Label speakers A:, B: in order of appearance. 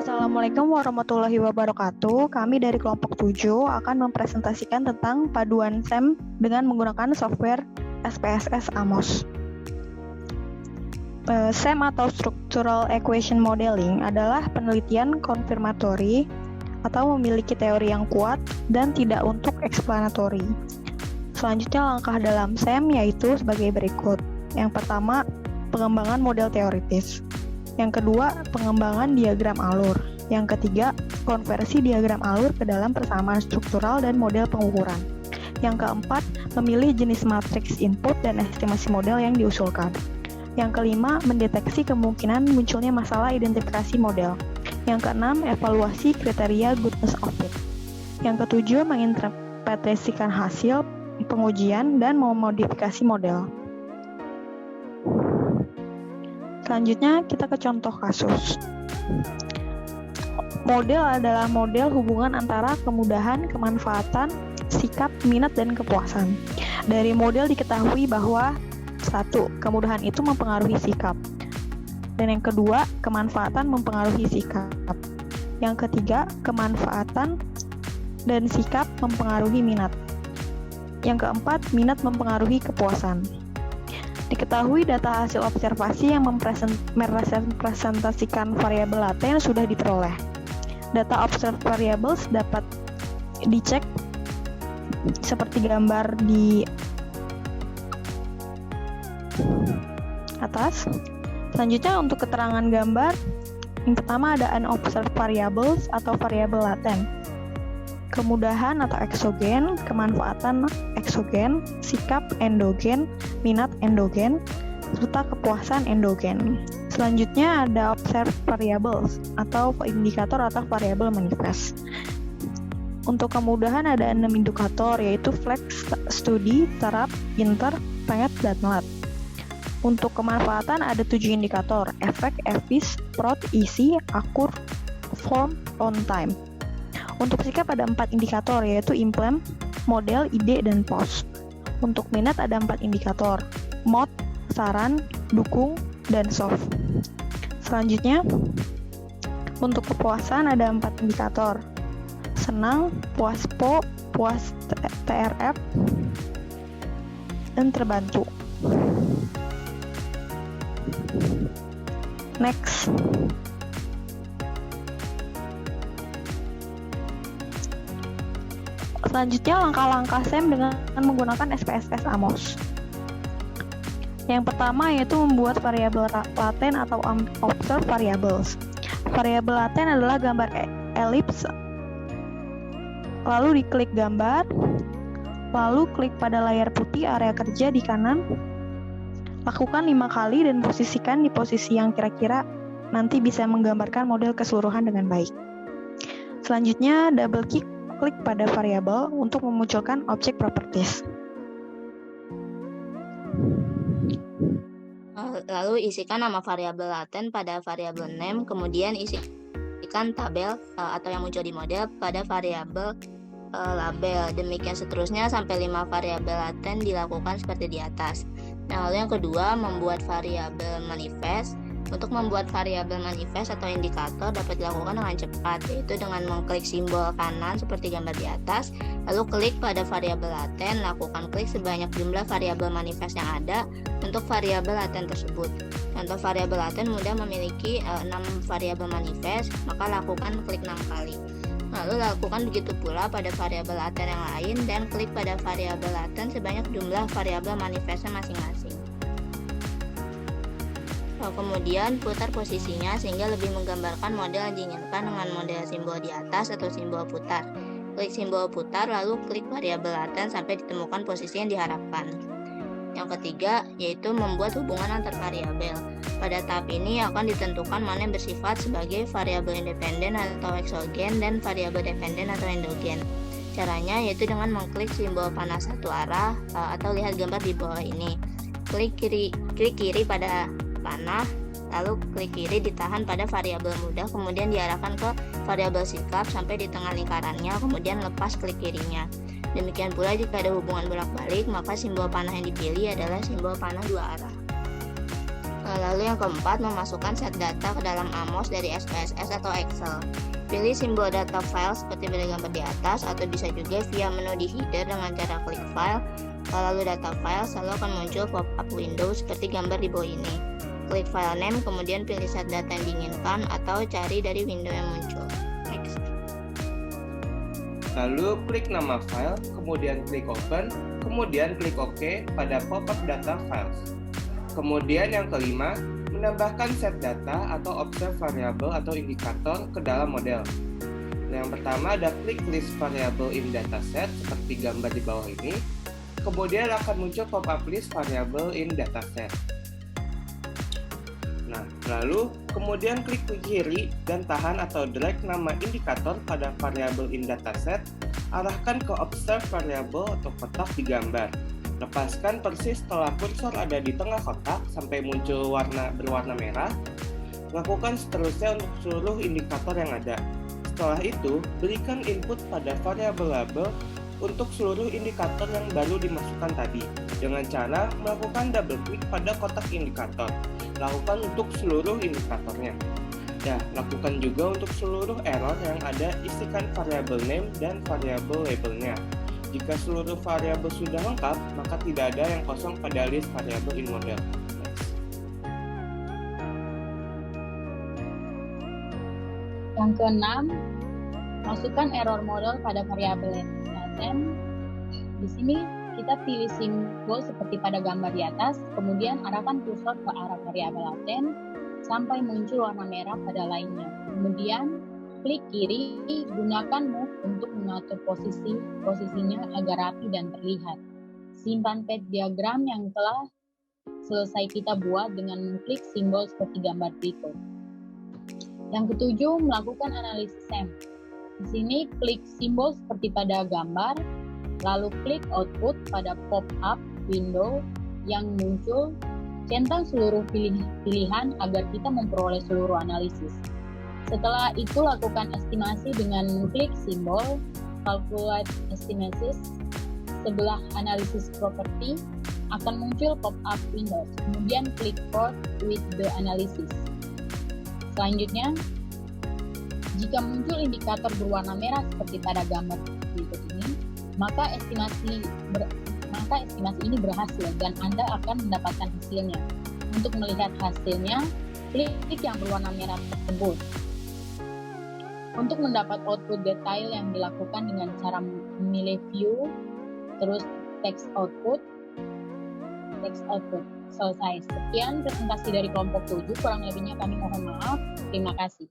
A: Assalamualaikum warahmatullahi wabarakatuh. Kami dari kelompok 7 akan mempresentasikan tentang paduan SEM dengan menggunakan software SPSS Amos. SEM atau Structural Equation Modeling adalah penelitian konfirmatori atau memiliki teori yang kuat dan tidak untuk eksplanatory. Selanjutnya langkah dalam SEM yaitu sebagai berikut. Yang pertama, pengembangan model teoritis. Yang kedua, pengembangan diagram alur. Yang ketiga, konversi diagram alur ke dalam persamaan struktural dan model pengukuran. Yang keempat, memilih jenis matriks input dan estimasi model yang diusulkan. Yang kelima, mendeteksi kemungkinan munculnya masalah identifikasi model. Yang keenam, evaluasi kriteria goodness of fit. Yang ketujuh, menginterpretasikan hasil pengujian dan memodifikasi model. Selanjutnya kita ke contoh kasus. Model adalah model hubungan antara kemudahan, kemanfaatan, sikap, minat, dan kepuasan. Dari model diketahui bahwa 1. Kemudahan itu mempengaruhi sikap. Dan yang kedua, kemanfaatan mempengaruhi sikap. Yang ketiga, kemanfaatan dan sikap mempengaruhi minat. Yang keempat, minat mempengaruhi kepuasan. Diketahui data hasil observasi yang merepresentasikan variabel laten sudah diperoleh. Data observed variables dapat dicek seperti gambar di atas. Selanjutnya untuk keterangan gambar, yang pertama ada unobserved variables atau variabel laten. Kemudahan atau eksogen, kemanfaatan eksogen, sikap endogen, minat endogen, serta kepuasan endogen. Selanjutnya ada observed variables atau indikator atau variabel manifest. Untuk kemudahan ada 6 indikator yaitu flex, studi, terap, inter, pet, dan lat. Untuk kemanfaatan ada 7 indikator, efek, efis, prod, isi, akur, form, on time. Untuk sikap ada 4 indikator yaitu implement, model, ide, dan pos. Untuk minat ada 4 indikator, mod, saran, dukung, dan soft. Selanjutnya, untuk kepuasan ada 4 indikator, senang, puas po, puas TRF, dan terbantu. Next. Selanjutnya langkah-langkah SEM dengan menggunakan SPSS Amos. Yang pertama yaitu membuat variabel laten atau observed variables. Variabel laten adalah gambar elips. Lalu diklik gambar, lalu klik pada layar putih area kerja di kanan. Lakukan 5 kali dan posisikan di posisi yang kira-kira nanti bisa menggambarkan model keseluruhan dengan baik. Selanjutnya double klik pada variabel untuk memunculkan objek properties.
B: Lalu isikan nama variabel laten pada variabel name, kemudian isikan tabel atau yang muncul di model pada variabel label. Demikian seterusnya sampai 5 variabel laten dilakukan seperti di atas. Nah, lalu yang kedua, membuat variabel manifest. Untuk membuat variabel manifest atau indikator dapat dilakukan dengan cepat, yaitu dengan mengklik simbol kanan seperti gambar di atas, lalu klik pada variabel laten, lakukan klik sebanyak jumlah variabel manifest yang ada untuk variabel laten tersebut. Contoh variabel laten mudah memiliki 6 variabel manifest, maka lakukan klik 6 kali. Lalu lakukan begitu pula pada variabel laten yang lain dan klik pada variabel laten sebanyak jumlah variabel manifestnya masing-masing. Kemudian putar posisinya sehingga lebih menggambarkan model yang diinginkan dengan model simbol di atas atau simbol putar. Klik simbol putar lalu klik variabel laten sampai ditemukan posisi yang diharapkan. Yang ketiga yaitu membuat hubungan antar variabel. Pada tahap ini akan ditentukan mana yang bersifat sebagai variabel independen atau eksogen dan variabel dependen atau endogen. Caranya yaitu dengan mengklik simbol panah satu arah atau lihat gambar di bawah ini. Klik kiri pada panah, lalu klik kiri ditahan pada variabel mudah, kemudian diarahkan ke variabel sikap sampai di tengah lingkarannya, kemudian lepas klik kirinya. Demikian pula jika ada hubungan bolak-balik, maka simbol panah yang dipilih adalah simbol panah dua arah. Lalu yang keempat, memasukkan set data ke dalam AMOS dari SPSS atau Excel. Pilih simbol data file seperti pada gambar di atas, atau bisa juga via menu di header dengan cara klik file, lalu data file, selalu akan muncul pop-up window seperti gambar di bawah ini. Klik file name, kemudian pilih set data yang diinginkan, atau cari dari window yang muncul. Next.
C: Lalu klik nama file, kemudian klik open, kemudian klik OK pada pop-up data files. Kemudian yang kelima, menambahkan set data atau observe variable atau indikator ke dalam model. Yang pertama ada klik list variable in dataset seperti gambar di bawah ini. Kemudian akan muncul pop-up list variable in dataset. Nah, lalu kemudian klik ke kiri dan tahan atau drag nama indikator pada variable in dataset, arahkan ke observe variable atau kotak di gambar. Lepaskan persis setelah kursor ada di tengah kotak sampai muncul berwarna merah. Lakukan seterusnya untuk seluruh indikator yang ada. Setelah itu, berikan input pada variabel label untuk seluruh indikator yang baru dimasukkan tadi dengan cara melakukan double klik pada kotak indikator. Lakukan untuk seluruh indikatornya. Ya, lakukan juga untuk seluruh error yang ada, isikan variabel name dan variabel labelnya. Jika seluruh variabel sudah lengkap, maka tidak ada yang kosong pada list variabel in model.
D: Yang keenam, masukkan error model pada variabel laten. Di sini kita pilih simbol seperti pada gambar di atas, kemudian arahkan kursor ke arah variabel laten sampai muncul warna merah pada lainnya. Kemudian klik kiri, gunakan move untuk mengatur posisinya agar rapi dan terlihat. Simpan pad diagram yang telah selesai kita buat dengan mengklik simbol seperti gambar berikut. Yang ketujuh, melakukan analisis SEM. Di sini klik simbol seperti pada gambar, lalu klik output pada pop-up window yang muncul. Centang seluruh pilihan agar kita memperoleh seluruh analisis. Setelah itu, lakukan estimasi dengan mengklik simbol Calculate Estimates. Sebelah Analysis Property akan muncul pop-up windows. Kemudian klik Forward with the Analysis. Selanjutnya, jika muncul indikator berwarna merah seperti pada gambar berikut ini, maka estimasi ini berhasil dan Anda akan mendapatkan hasilnya. Untuk melihat hasilnya, klik yang berwarna merah tersebut. Untuk mendapat output detail yang dilakukan dengan cara memilih view, terus text output, selesai. Sekian presentasi dari kelompok 7, kurang lebihnya kami mohon maaf. Terima kasih.